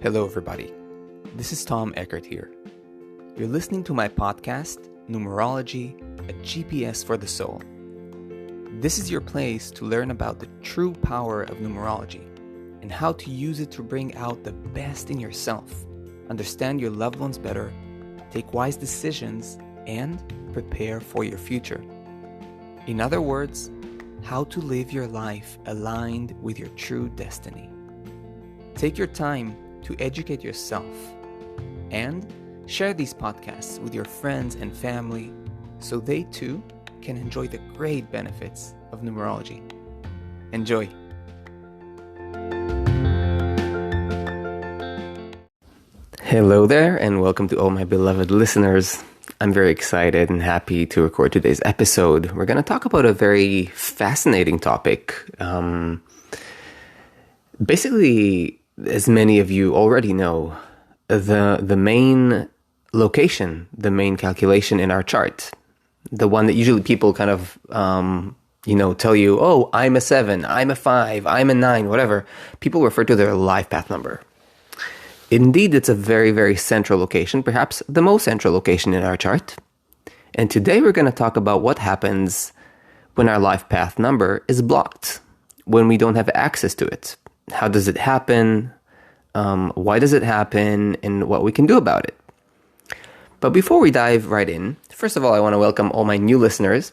Hello, everybody. This is Tom Eckert here. You're listening to my podcast, Numerology, a GPS for the soul. This is your place to learn about the true power of numerology and how to use it to bring out the best in yourself, understand your loved ones better, take wise decisions, and prepare for your future. In other words, how to live your life aligned with your true destiny. Take your time to educate yourself and share these podcasts with your friends and family so they too can enjoy the great benefits of numerology. Enjoy! Hello there, and welcome to all my beloved listeners. I'm very excited and happy to record today's episode. We're going to talk about a very fascinating topic. Basically, as many of you already know, the main location, the main calculation in our chart, the one that usually people kind of, tell you, oh, I'm a 7, I'm a 5, I'm a 9, whatever. People refer to their life path number. Indeed, it's a very, very central location, perhaps the most central location in our chart. And today we're going to talk about what happens when our life path number is blocked, when we don't have access to it. How does it happen? Why does it happen? And what we can do about it. But before we dive right in, first of all, I want to welcome all my new listeners.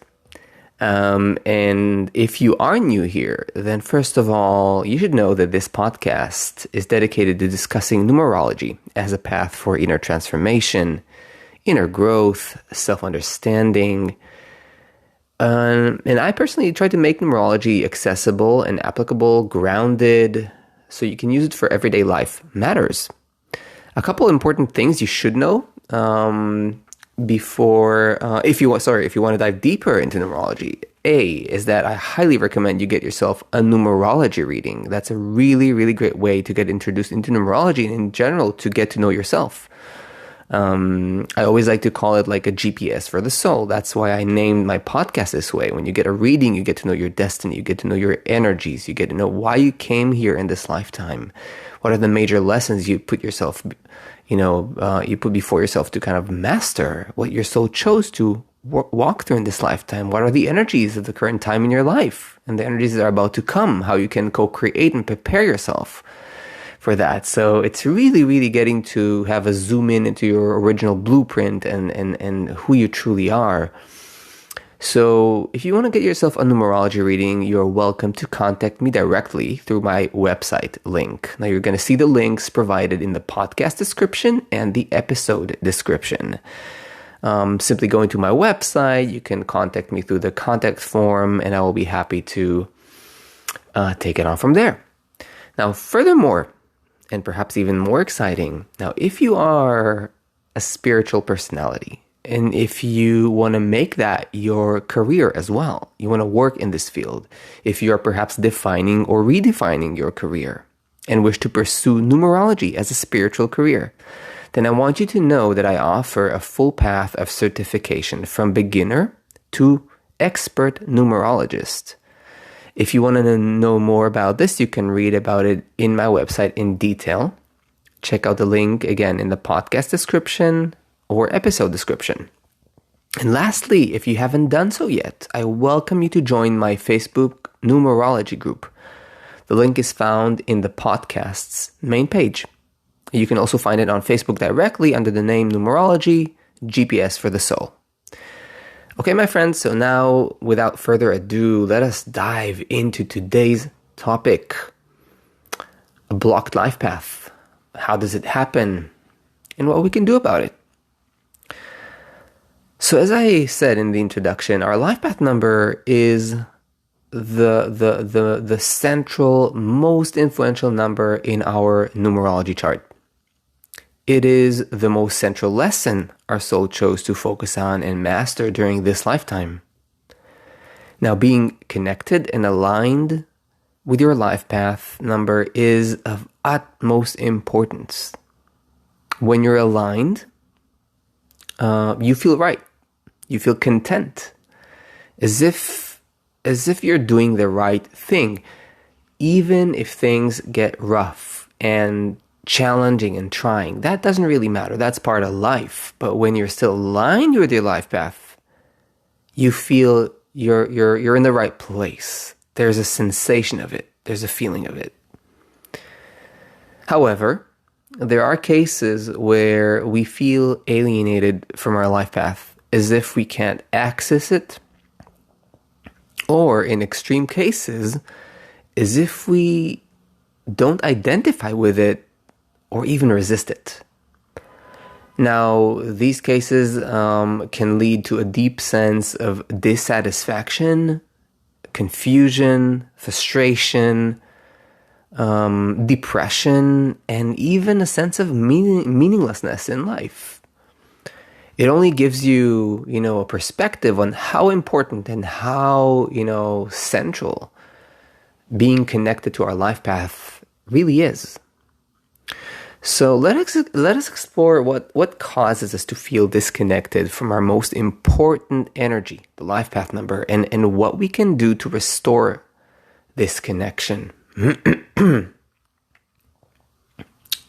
And if you are new here, then first of all, you should know that this podcast is dedicated to discussing numerology as a path for inner transformation, inner growth, self-understanding. And I personally try to make numerology accessible and applicable, grounded, so you can use it for everyday life matters. A couple important things you should know before, if you want to dive deeper into numerology. A is that I highly recommend you get yourself a numerology reading. That's a really, really great way to get introduced into numerology and in general to get to know yourself. I always like to call it like a GPS for the soul. That's why I named my podcast this way. When you get a reading, you get to know your destiny, you get to know your energies, you get to know why you came here in this lifetime. What are the major lessons you put yourself, you put before yourself to kind of master what your soul chose to walk through in this lifetime? What are the energies of the current time in your life and the energies that are about to come? How you can co-create and prepare yourself for that. So it's really, really getting to have a zoom in into your original blueprint and who you truly are. So if you want to get yourself a numerology reading, you're welcome to contact me directly through my website link. Now you're going to see the links provided in the podcast description and the episode description. Simply going to my website, you can contact me through the contact form, and I will be happy to take it on from there. Now, furthermore, and perhaps even more exciting, now if you are a spiritual personality, and if you want to make that your career as well, you want to work in this field, if you are perhaps defining or redefining your career and wish to pursue numerology as a spiritual career, then I want you to know that I offer a full path of certification from beginner to expert numerologist. If you want to know more about this, you can read about it in my website in detail. Check out the link again in the podcast description or episode description. And lastly, if you haven't done so yet, I welcome you to join my Facebook numerology group. The link is found in the podcast's main page. You can also find it on Facebook directly under the name Numerology, GPS for the Soul. Okay, my friends, so now, without further ado, let us dive into today's topic. A blocked life path. How does it happen? And what we can do about it. So as I said in the introduction, our life path number is the central, most influential number in our numerology chart. It is the most central lesson our soul chose to focus on and master during this lifetime. Now, being connected and aligned with your life path number is of utmost importance. When you're aligned, you feel right. You feel content, as if you're doing the right thing, even if things get rough and challenging and trying, that doesn't really matter. That's part of life. But when you're still aligned with your life path, you feel you're in the right place. There's a sensation of it. There's a feeling of it. However, there are cases where we feel alienated from our life path, as if we can't access it, or in extreme cases, as if we don't identify with it or even resist it. Now, these cases can lead to a deep sense of dissatisfaction, confusion, frustration, depression, and even a sense of meaninglessness in life. It only gives you, a perspective on how important and how, central being connected to our life path really is. So let us explore what causes us to feel disconnected from our most important energy, the life path number, and what we can do to restore this connection.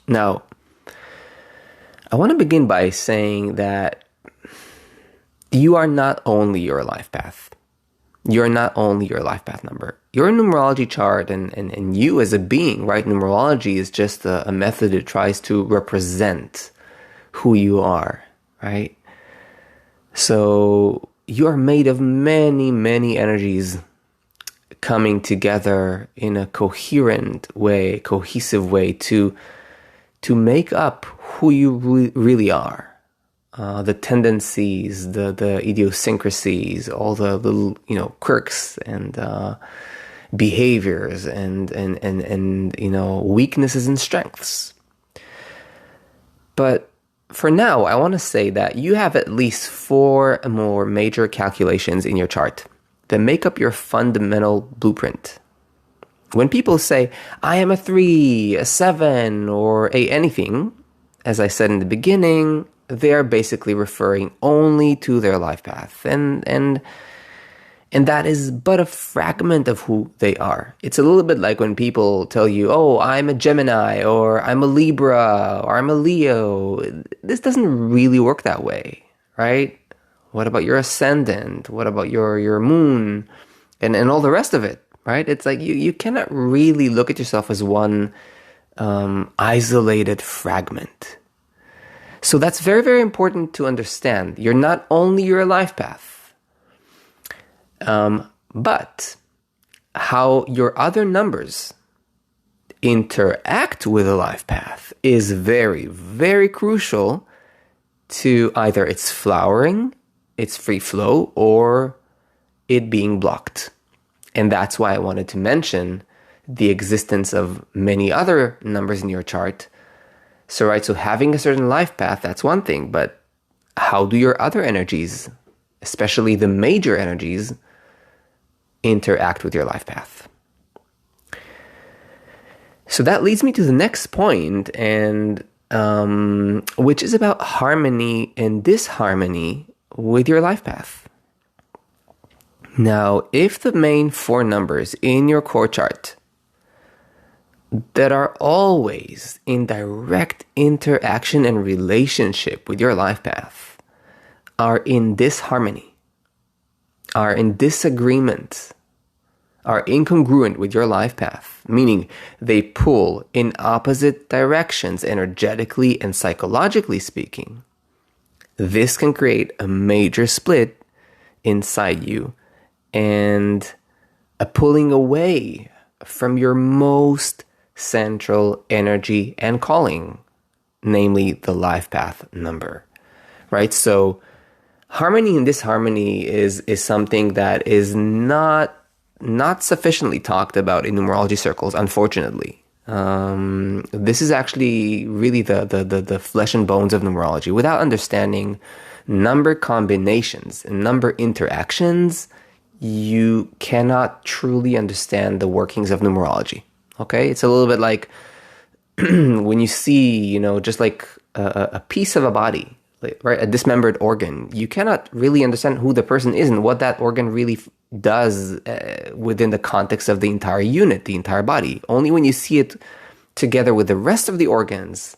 Now, I want to begin by saying that you are not only your life path. You're not only your life path number. Your numerology chart and you as a being, right? Numerology is just a method that tries to represent who you are, right? So you are made of many, many energies coming together in a coherent way, cohesive way to make up who you really are. The tendencies, the idiosyncrasies, all the little, quirks and behaviors and weaknesses and strengths. But for now, I want to say that you have at least 4 more major calculations in your chart that make up your fundamental blueprint. When people say, I am a 3, a 7, or a anything, as I said in the beginning, they are basically referring only to their life path. And that is but a fragment of who they are. It's a little bit like when people tell you, oh, I'm a Gemini, or I'm a Libra, or I'm a Leo. This doesn't really work that way, right? What about your ascendant? What about your moon? And all the rest of it, right? It's like you cannot really look at yourself as one isolated fragment. So that's very, very important to understand. You're not only your life path, but how your other numbers interact with a life path is very, very crucial to either its flowering, its free flow, or it being blocked. And that's why I wanted to mention the existence of many other numbers in your chart. So having a certain life path, that's one thing, but how do your other energies, especially the major energies, interact with your life path? So that leads me to the next point, and which is about harmony and disharmony with your life path. Now, if the main 4 numbers in your core chart that are always in direct interaction and relationship with your life path are in disharmony, are in disagreement, are incongruent with your life path, meaning they pull in opposite directions energetically and psychologically speaking, this can create a major split inside you and a pulling away from your most central energy and calling, namely the life path number, right? So harmony and disharmony is something that is not sufficiently talked about in numerology circles, unfortunately. This is actually really the flesh and bones of numerology. Without understanding number combinations and number interactions, you cannot truly understand the workings of numerology. Okay, it's a little bit like when you see, just like a piece of a body, right, a dismembered organ. You cannot really understand who the person is and what that organ really does within the context of the entire unit, the entire body. Only when you see it together with the rest of the organs,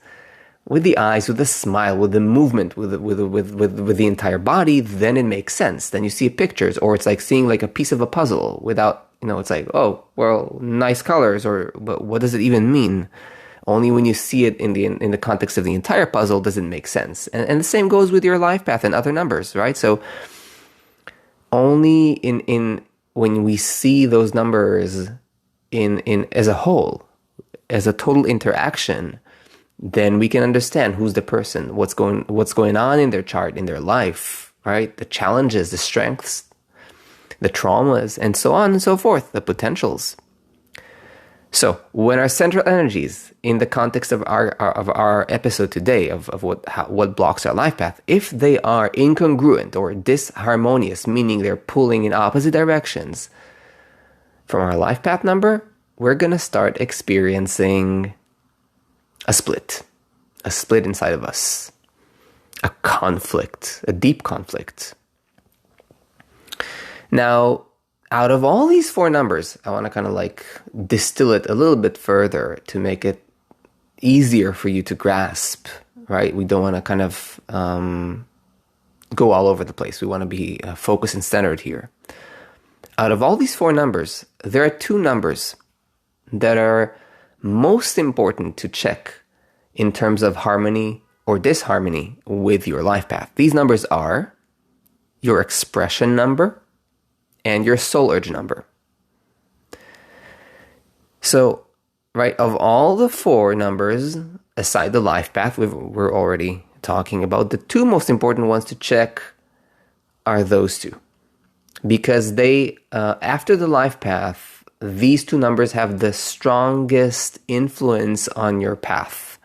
with the eyes, with the smile, with the movement, with the entire body, then it makes sense. Then you see pictures, or it's like seeing like a piece of a puzzle without, it's like, oh, well, nice colors, but what does it even mean? Only when you see it in the context of the entire puzzle does it make sense. And the same goes with your life path and other numbers, right? So only in when we see those numbers in as a whole, as a total interaction, then we can understand who's the person, what's going on in their chart, in their life, right? The challenges, the strengths, the traumas, and so on and so forth, the potentials. So when our central energies, in the context of our episode today, of what blocks our life path, if they are incongruent or disharmonious, meaning they're pulling in opposite directions from our life path number, we're going to start experiencing a split inside of us, a conflict, a deep conflict. Now, out of all these 4 numbers, I want to kind of like distill it a little bit further to make it easier for you to grasp, right? We don't want to kind of go all over the place. We want to be focused and centered here. Out of all these 4 numbers, there are 2 numbers that are most important to check in terms of harmony or disharmony with your life path. These numbers are your expression number and your soul urge number. So, right, of all the 4 numbers, aside the life path, we're already talking about, the 2 most important ones to check are those 2. Because they, after the life path, these 2 numbers have the strongest influence on your path.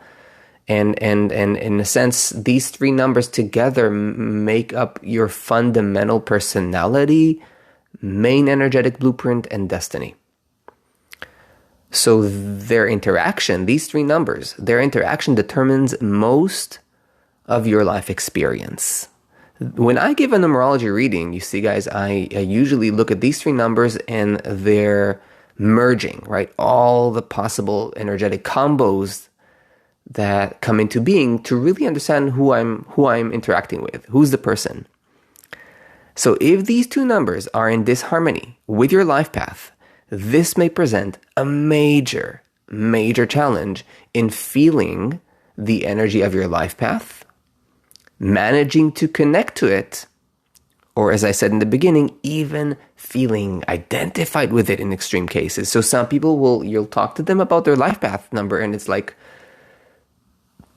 And in a sense, these 3 numbers together make up your fundamental personality, main energetic blueprint, and destiny. So their interaction, these 3 numbers, their interaction determines most of your life experience. When I give a numerology reading, you see, guys, I usually look at these 3 numbers and they're merging, right? All the possible energetic combos that come into being to really understand who I'm interacting with, who's the person. So if these 2 numbers are in disharmony with your life path, this may present a major, major challenge in feeling the energy of your life path, managing to connect to it, or as I said in the beginning, even feeling identified with it in extreme cases. So some people you'll talk to them about their life path number and it's like,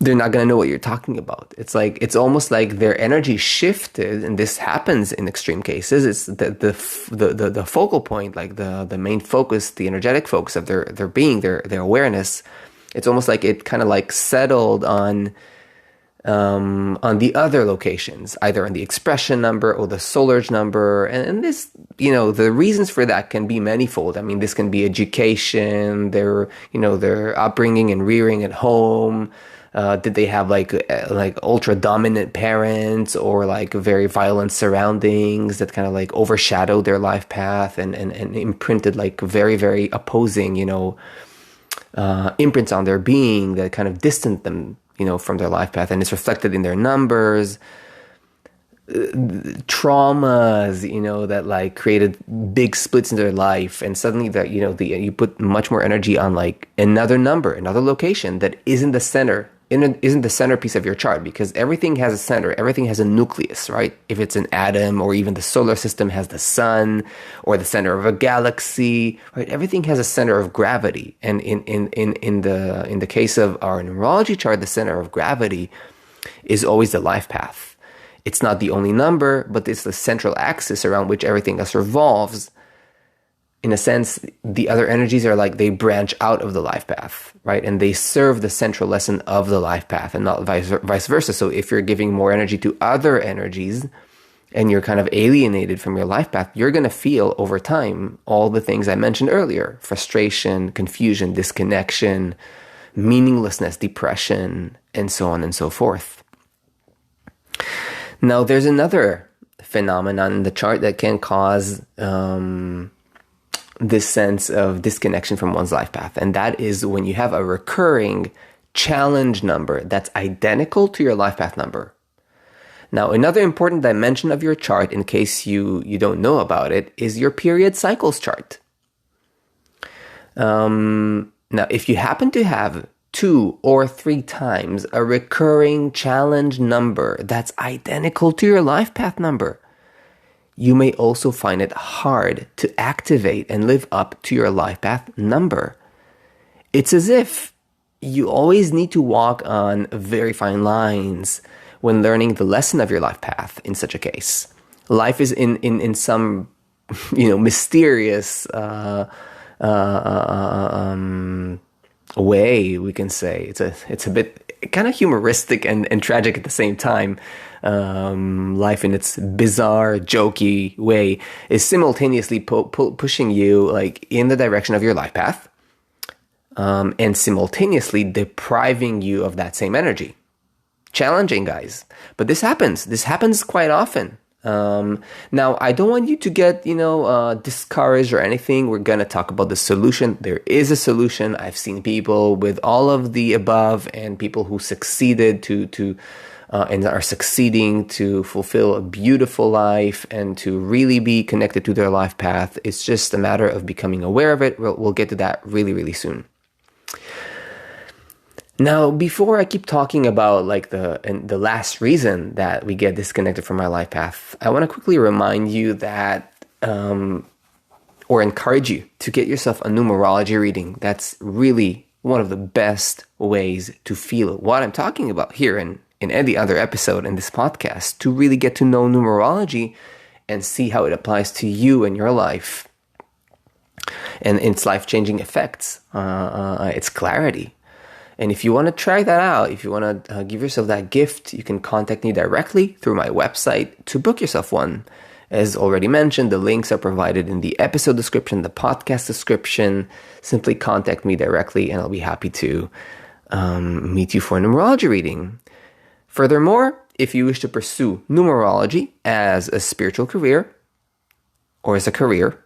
they're not going to know what you're talking about. It's like, it's almost like their energy shifted, and this happens in extreme cases. It's the focal point, like the main focus, the energetic focus of their being, their awareness. It's almost like it kind of like settled on the other locations, either on the expression number or the soul urge number. And this, the reasons for that can be manifold. I mean, this can be education, their upbringing and rearing at home. Did they have like ultra dominant parents or like very violent surroundings that kind of like overshadowed their life path and imprinted like very, very opposing, imprints on their being that kind of distanced them, from their life path, and it's reflected in their numbers. Traumas, that like created big splits in their life, and suddenly that you put much more energy on like another number, another location that isn't the centerpiece of your chart, because everything has a center, everything has a nucleus, right? If it's an atom, or even the solar system has the sun, or the center of a galaxy, right? Everything has a center of gravity, and in the case of our numerology chart, the center of gravity is always the life path. It's not the only number, but it's the central axis around which everything else revolves. In a sense, the other energies are like they branch out of the life path, right? And they serve the central lesson of the life path and not vice versa. So if you're giving more energy to other energies and you're kind of alienated from your life path, you're going to feel over time all the things I mentioned earlier: frustration, confusion, disconnection, meaninglessness, depression, and so on and so forth. Now, there's another phenomenon in the chart that can cause this sense of disconnection from one's life path. And that is when you have a recurring challenge number that's identical to your life path number. Now, another important dimension of your chart, in case you don't know about it, is your period cycles chart. Now, if you happen to have 2 or 3 times a recurring challenge number that's identical to your life path number, you may also find it hard to activate and live up to your life path number. It's as if you always need to walk on very fine lines when learning the lesson of your life path in such a case. Life is in some, mysterious way, we can say. It's a bit kind of humoristic and tragic at the same time. Life in its bizarre, jokey way is simultaneously pushing you like in the direction of your life path, and simultaneously depriving you of that same energy. Challenging, guys. But this happens. This happens quite often. Now, I don't want you to get, discouraged or anything. We're going to talk about the solution. There is a solution. I've seen people with all of the above and people who succeeded and are succeeding to fulfill a beautiful life and to really be connected to their life path. It's just a matter of becoming aware of it. We'll get to that really, really soon. Now, before I keep talking about like the last reason that we get disconnected from our life path, I want to quickly remind you that, or encourage you to get yourself a numerology reading. That's really one of the best ways to feel what I'm talking about here in any other episode in this podcast, to really get to know numerology and see how it applies to you and your life and its life-changing effects, its clarity. And if you want to try that out, if you want to give yourself that gift, you can contact me directly through my website to book yourself one. As already mentioned, the links are provided in the episode description, the podcast description. Simply contact me directly and I'll be happy to meet you for a numerology reading. Furthermore, if you wish to pursue numerology as a spiritual career, or as a career,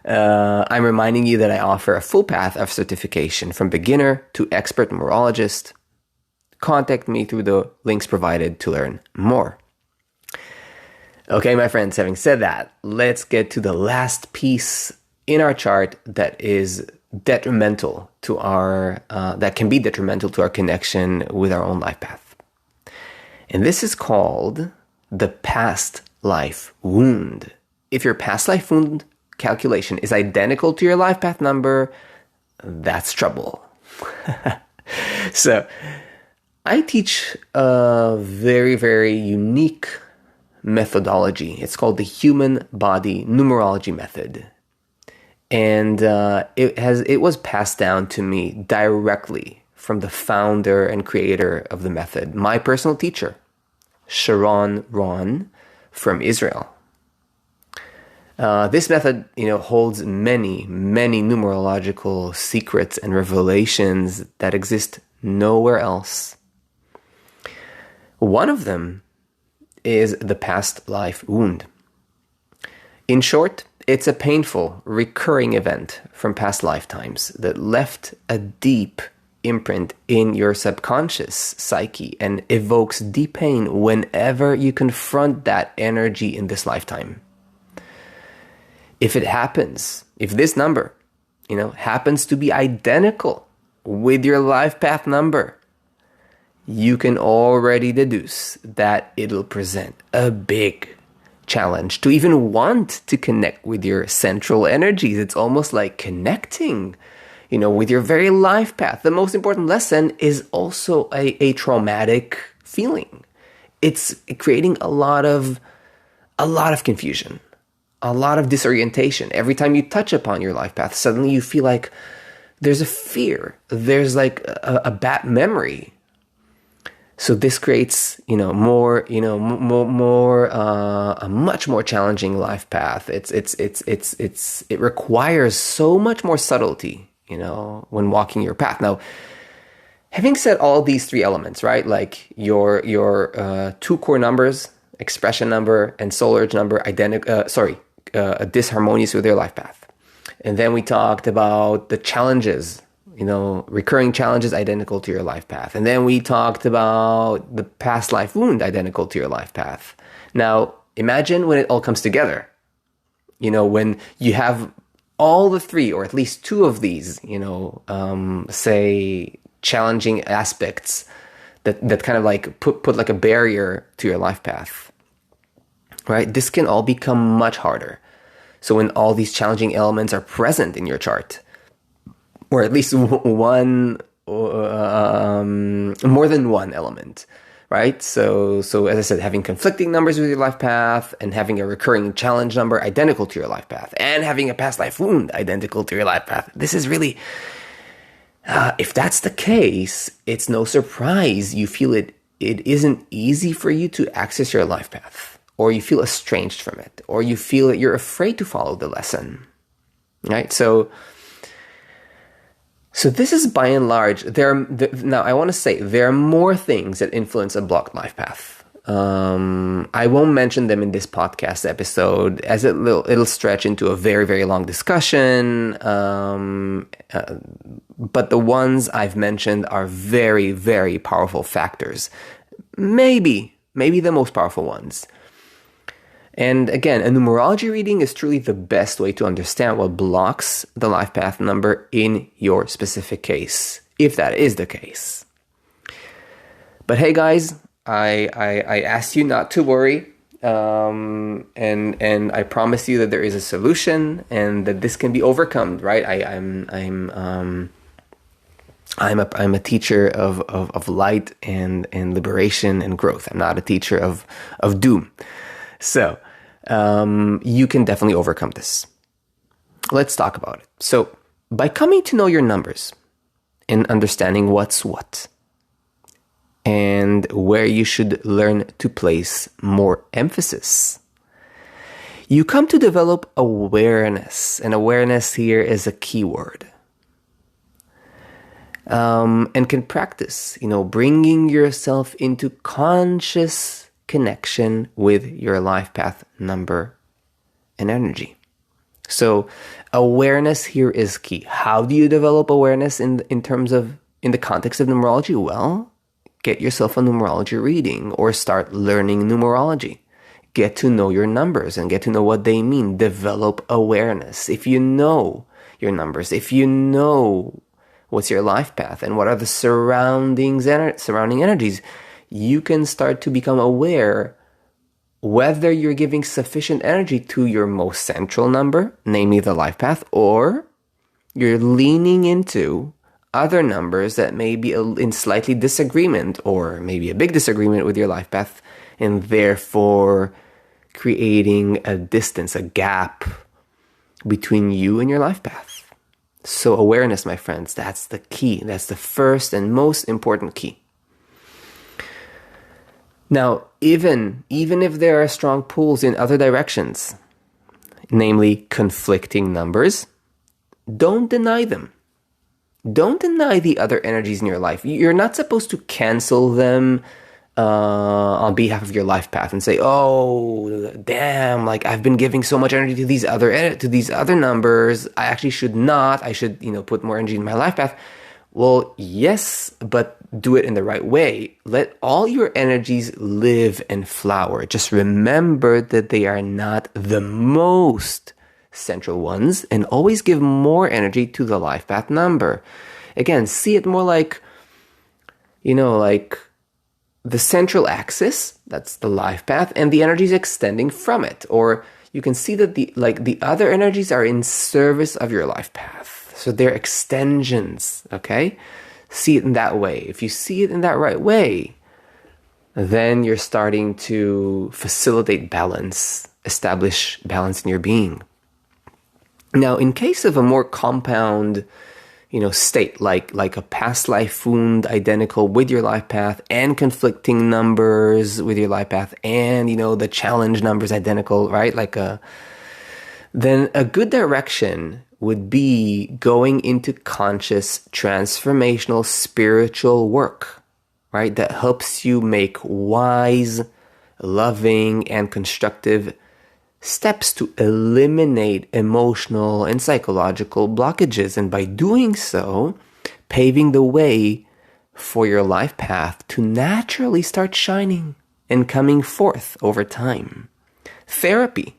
I'm reminding you that I offer a full path of certification from beginner to expert numerologist. Contact me through the links provided to learn more. Okay, my friends, having said that, let's get to the last piece in our chart that is detrimental to that can be detrimental to our connection with our own life path. And this is called the past life wound. If your past life wound calculation is identical to your life path number, that's trouble. So, I teach a very, very unique methodology. It's called the human body numerology method. And it was passed down to me directly from the founder and creator of the method, my personal teacher, Sharon Ron from Israel. This method, holds many, many numerological secrets and revelations that exist nowhere else. One of them is the past life wound. In short, it's a painful, recurring event from past lifetimes that left a deep imprint in your subconscious psyche and evokes deep pain whenever you confront that energy in this lifetime. If this number, happens to be identical with your life path number, you can already deduce that it'll present a big challenge to even want to connect with your central energies. It's almost like connecting, with your very life path. The most important lesson is also a traumatic feeling. It's creating a lot of confusion. A lot of disorientation. Every time you touch upon your life path, suddenly you feel like there's a fear. There's like a bad memory. So this creates, a much more challenging life path. It requires so much more subtlety, when walking your path. Now, having said all these 3 elements, right? Like your 2 core numbers, expression number and solar number, disharmonious with your life path. And then we talked about the challenges, recurring challenges identical to your life path. And then we talked about the past life wound identical to your life path. Now, imagine when it all comes together. When you have all the three, or at least two of these, say, challenging aspects that kind of like put like a barrier to your life path, right? This can all become much harder. So when all these challenging elements are present in your chart, or at least one, more than one element, right? So as I said, having conflicting numbers with your life path, and having a recurring challenge number identical to your life path, and having a past life wound identical to your life path. This is really, if that's the case, it's no surprise you feel it isn't easy for you to access your life path, or you feel estranged from it, or you feel that you're afraid to follow the lesson, right? So this is by and large, now I want to say there are more things that influence a blocked life path. I won't mention them in this podcast episode, as it'll stretch into a very, very long discussion. But the ones I've mentioned are very, very powerful factors. Maybe the most powerful ones. And again, a numerology reading is truly the best way to understand what blocks the life path number in your specific case, if that is the case. But hey guys, I asked you not to worry, and I promise you that there is a solution, and that this can be overcome, right? I'm a teacher of light and liberation and growth. I'm not a teacher of doom. So, you can definitely overcome this. Let's talk about it. So, by coming to know your numbers and understanding what's what, and where you should learn to place more emphasis, you come to develop awareness. And awareness here is a key word. And can practice, bringing yourself into conscious connection with your life path number and energy. So awareness here is key. How do you develop awareness in the context of numerology? Well, get yourself a numerology reading, or start learning numerology. Get to know your numbers and get to know what they mean. Develop awareness. If you know your numbers, if you know what's your life path and what are the surrounding energies, you can start to become aware whether you're giving sufficient energy to your most central number, namely the life path, or you're leaning into other numbers that may be in slightly disagreement, or maybe a big disagreement with your life path, and therefore creating a distance, a gap between you and your life path. So awareness, my friends, that's the key. That's the first and most important key. Now, even if there are strong pulls in other directions, namely conflicting numbers, don't deny them. Don't deny the other energies in your life. You're not supposed to cancel them on behalf of your life path and say, "Oh, damn! Like I've been giving so much energy to these other numbers. I actually should not. I should, put more energy in my life path." Well, yes, but do it in the right way. Let all your energies live and flower. Just remember that they are not the most central ones, and always give more energy to the life path number. Again, see it more like, like the central axis, that's the life path, and the energies extending from it. Or you can see that the other energies are in service of your life path. So they're extensions, okay? See it in that way. If you see it in that right way, then you're starting to facilitate balance, establish balance in your being. Now, in case of a more compound, state, like a past life wound identical with your life path, and conflicting numbers with your life path, and, the challenge numbers identical, right? Then a good direction would be going into conscious, transformational, spiritual work, right? That helps you make wise, loving, and constructive steps to eliminate emotional and psychological blockages. And by doing so, paving the way for your life path to naturally start shining and coming forth over time. Therapy,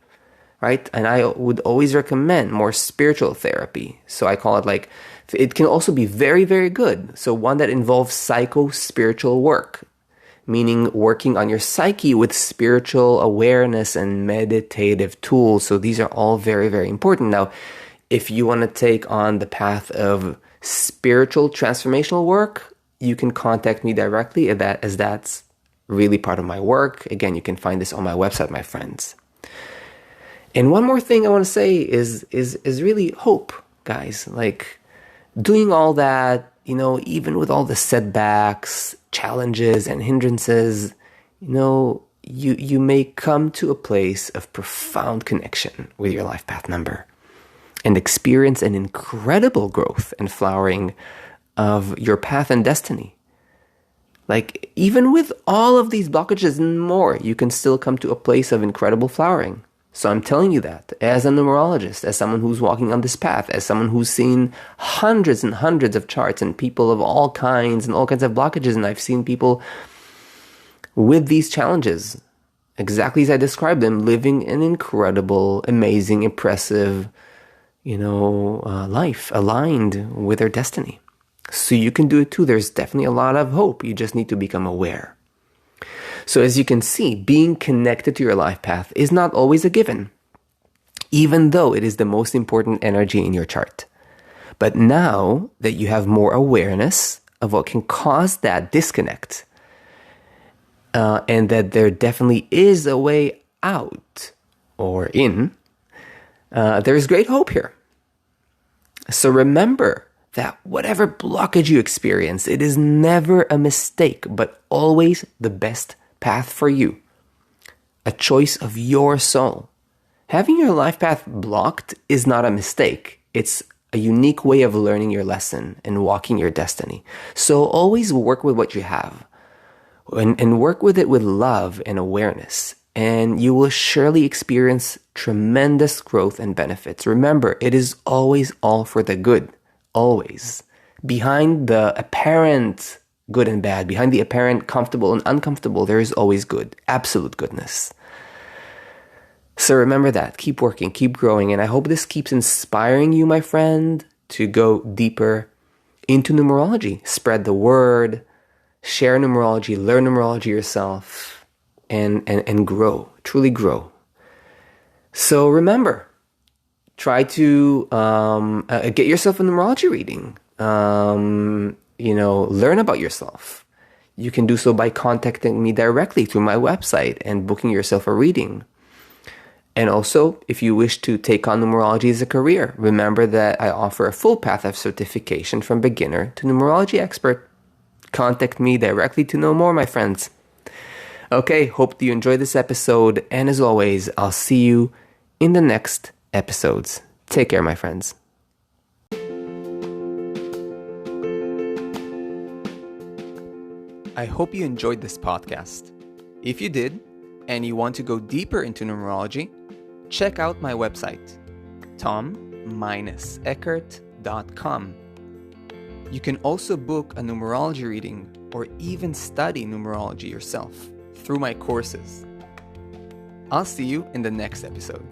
right? And I would always recommend more spiritual therapy. So I call it it can also be very, very good. So one that involves psycho-spiritual work, meaning working on your psyche with spiritual awareness and meditative tools. So these are all very, very important. Now, if you want to take on the path of spiritual transformational work, you can contact me directly as that's really part of my work. Again, you can find this on my website, my friends. And one more thing I want to say is really hope, guys. Doing all that, even with all the setbacks, challenges, and hindrances, you may come to a place of profound connection with your life path number and experience an incredible growth and flowering of your path and destiny. Even with all of these blockages and more, you can still come to a place of incredible flowering. So I'm telling you that as a numerologist, as someone who's walking on this path, as someone who's seen hundreds and hundreds of charts and people of all kinds and all kinds of blockages. And I've seen people with these challenges, exactly as I described them, living an incredible, amazing, impressive, life aligned with their destiny. So you can do it too. There's definitely a lot of hope. You just need to become aware. So as you can see, being connected to your life path is not always a given, even though it is the most important energy in your chart. But now that you have more awareness of what can cause that disconnect, and that there definitely is a way out or in, there is great hope here. So remember that whatever blockage you experience, it is never a mistake, but always the best path for you. A choice of your soul. Having your life path blocked is not a mistake. It's a unique way of learning your lesson and walking your destiny. So always work with what you have and work with it with love and awareness. And you will surely experience tremendous growth and benefits. Remember, it is always all for the good. Always. Behind the apparent good and bad, behind the apparent comfortable and uncomfortable, there is always good, absolute goodness. So remember that. Keep working, keep growing, and I hope this keeps inspiring you, my friend, to go deeper into numerology. Spread the word, share numerology, learn numerology yourself, and grow, truly grow. So remember, try to get yourself a numerology reading. Learn about yourself. You can do so by contacting me directly through my website and booking yourself a reading. And also, if you wish to take on numerology as a career, remember that I offer a full path of certification from beginner to numerology expert. Contact me directly to know more, my friends. Okay, hope you enjoyed this episode. And as always, I'll see you in the next episodes. Take care, my friends. I hope you enjoyed this podcast. If you did, and you want to go deeper into numerology, check out my website, tom-eckert.com. You can also book a numerology reading or even study numerology yourself through my courses. I'll see you in the next episode.